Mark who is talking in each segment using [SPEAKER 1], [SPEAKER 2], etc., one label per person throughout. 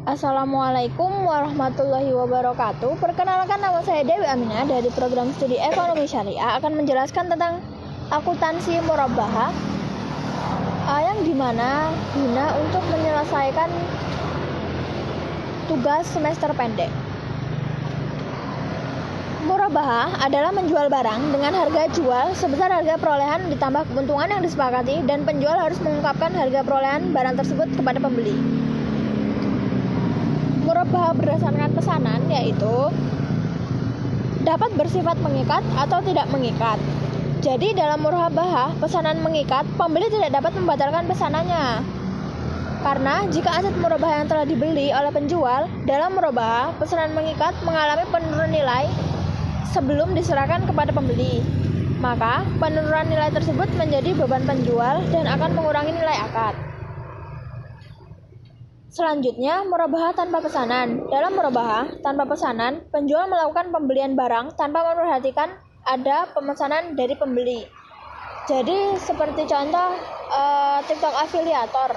[SPEAKER 1] Assalamualaikum warahmatullahi wabarakatuh. Perkenalkan, nama saya Dewi Aminah dari program studi Ekonomi Syariah akan menjelaskan tentang akuntansi murabbahah yang dimana guna untuk menyelesaikan tugas semester pendek. Murabbahah adalah menjual barang dengan harga jual sebesar harga perolehan ditambah keuntungan yang disepakati, dan penjual harus mengungkapkan harga perolehan barang tersebut kepada pembeli. Murabbahah berdasarkan pesanan yaitu dapat bersifat mengikat atau tidak mengikat. Jadi dalam murabbahah pesanan mengikat, pembeli tidak dapat membatalkan pesanannya. Karena jika aset murabbahah yang telah dibeli oleh penjual dalam murabbahah pesanan mengikat mengalami penurunan nilai sebelum diserahkan kepada pembeli, maka penurunan nilai tersebut menjadi beban penjual dan akan mengurangi nilai akad. Selanjutnya, murabbahah tanpa pesanan. Dalam murabbahah tanpa pesanan, penjual melakukan pembelian barang tanpa memperhatikan ada pemesanan dari pembeli. Jadi seperti contoh TikTok afiliator,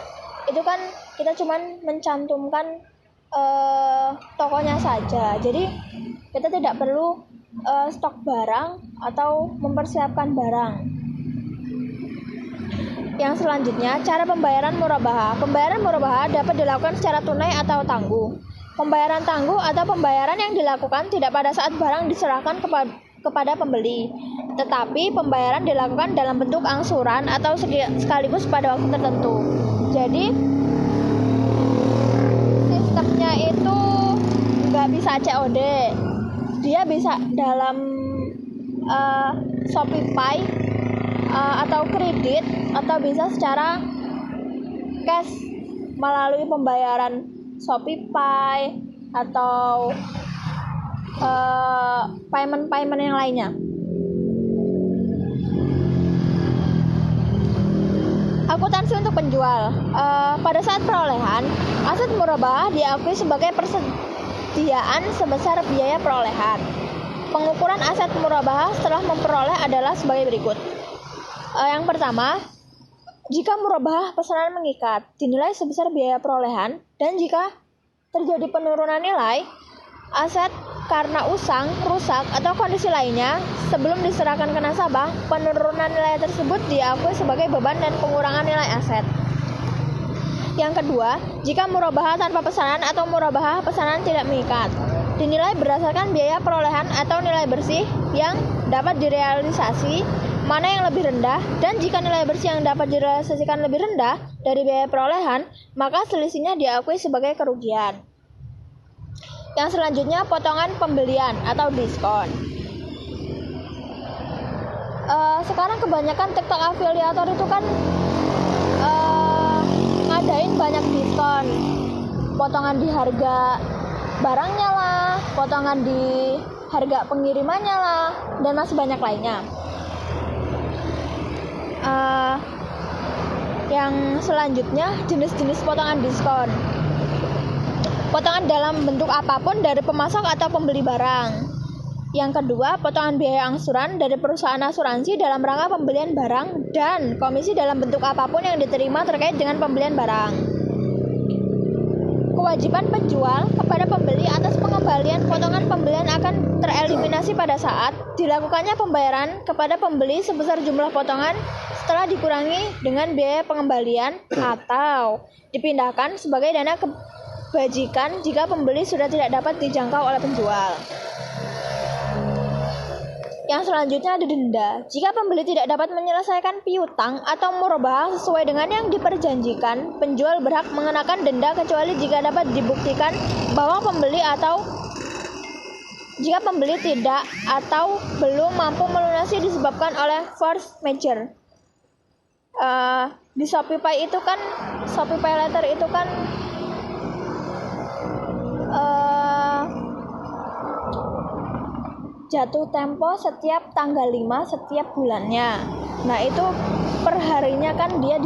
[SPEAKER 1] itu kan kita cuman mencantumkan tokonya saja. Jadi kita tidak perlu stok barang atau mempersiapkan barang. Yang selanjutnya, cara pembayaran murabbahah. Pembayaran murabbahah dapat dilakukan secara tunai atau tangguh. Pembayaran tangguh atau pembayaran yang dilakukan tidak pada saat barang diserahkan kepada pembeli, tetapi pembayaran dilakukan dalam bentuk angsuran atau sekaligus pada waktu tertentu. Jadi sistemnya itu nggak bisa COD, dia bisa dalam ShopeePay atau kredit, atau bisa secara cash melalui pembayaran ShopeePay atau payment yang lainnya. Akuntansi untuk penjual. Pada saat perolehan, aset murabbahah diakui sebagai persediaan sebesar biaya perolehan. Pengukuran aset murabbahah setelah memperoleh adalah sebagai berikut. Yang pertama, jika murabbahah pesanan mengikat dinilai sebesar biaya perolehan, dan jika terjadi penurunan nilai aset karena usang, rusak, atau kondisi lainnya sebelum diserahkan ke nasabah, penurunan nilai tersebut diakui sebagai beban dan pengurangan nilai aset. Yang kedua, jika murabbahah tanpa pesanan atau murabbahah pesanan tidak mengikat dinilai berdasarkan biaya perolehan atau nilai bersih yang dapat direalisasi mana yang lebih rendah, dan jika nilai bersih yang dapat direalisasikan lebih rendah dari biaya perolehan, maka selisihnya diakui sebagai kerugian. Yang selanjutnya, potongan pembelian atau diskon. Sekarang kebanyakan TikTok afiliator itu kan ngadain banyak diskon, potongan di harga barangnya lah, potongan di harga pengirimannya lah, dan masih banyak lainnya. Yang selanjutnya, jenis-jenis potongan diskon. Potongan dalam bentuk apapun dari pemasok atau pembeli barang. Yang kedua, potongan biaya angsuran dari perusahaan asuransi dalam rangka pembelian barang, dan komisi dalam bentuk apapun yang diterima terkait dengan pembelian barang. Kewajiban penjual kepada pembeli atas pengembalian potongan pembelian akan tereliminasi pada saat dilakukannya pembayaran kepada pembeli sebesar jumlah potongan setelah dikurangi dengan biaya pengembalian atau dipindahkan sebagai dana kebajikan jika pembeli sudah tidak dapat dijangkau oleh penjual. Yang selanjutnya ada denda. Jika pembeli tidak dapat menyelesaikan piutang atau murabbahah sesuai dengan yang diperjanjikan, penjual berhak mengenakan denda kecuali jika dapat dibuktikan bahwa pembeli jika pembeli tidak atau belum mampu melunasi disebabkan oleh force majeure. Di ShopeePay itu kan, ShopeePay Letter itu kan jatuh tempo setiap tanggal 5 setiap bulannya. Nah, itu per harinya kan dia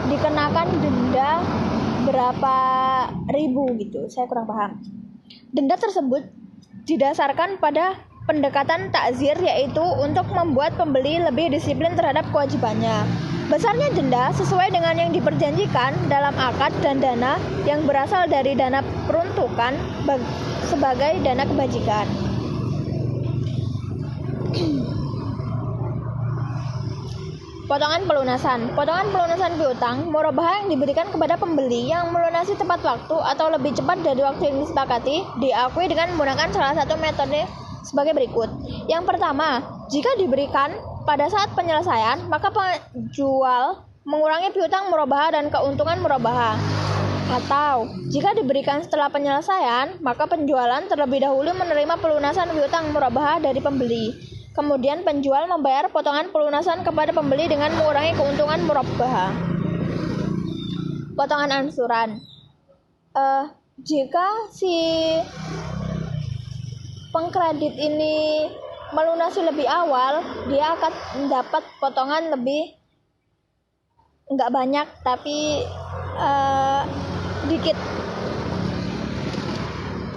[SPEAKER 1] dikenakan denda berapa ribu gitu. Saya kurang paham. Denda tersebut didasarkan pada pendekatan takzir, yaitu untuk membuat pembeli lebih disiplin terhadap kewajibannya. Besarnya denda sesuai dengan yang diperjanjikan dalam akad dan dana yang berasal dari dana peruntukan sebagai dana kebajikan. Potongan pelunasan. Potongan pelunasan piutang murabahah yang diberikan kepada pembeli yang melunasi tepat waktu atau lebih cepat dari waktu yang disepakati diakui dengan menggunakan salah satu metode sebagai berikut. Yang pertama, jika diberikan pada saat penyelesaian, maka penjual mengurangi piutang murabahah dan keuntungan murabahah. Atau, jika diberikan setelah penyelesaian, maka penjualan terlebih dahulu menerima pelunasan piutang murabahah dari pembeli. Kemudian penjual membayar potongan pelunasan kepada pembeli dengan mengurangi keuntungan murabahah. Potongan angsuran. Jika si pengkredit ini melunasi lebih awal, dia akan mendapat potongan lebih, nggak banyak tapi dikit.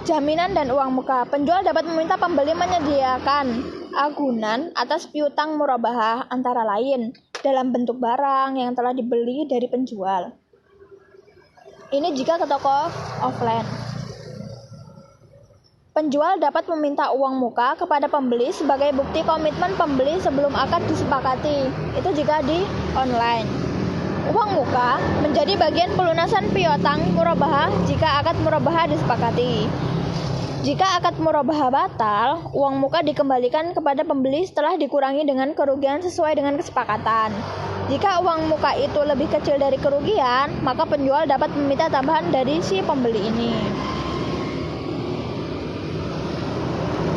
[SPEAKER 1] Jaminan dan uang muka. Penjual dapat meminta pembeli menyediakan agunan atas piutang murabahah antara lain dalam bentuk barang yang telah dibeli dari penjual. Ini jika ke toko offline. Penjual dapat meminta uang muka kepada pembeli sebagai bukti komitmen pembeli sebelum akad disepakati. Itu jika di online. Uang muka menjadi bagian pelunasan piutang murabahah jika akad murabahah disepakati. Jika akad murabahah batal, uang muka dikembalikan kepada pembeli setelah dikurangi dengan kerugian sesuai dengan kesepakatan. Jika uang muka itu lebih kecil dari kerugian, maka penjual dapat meminta tambahan dari si pembeli ini.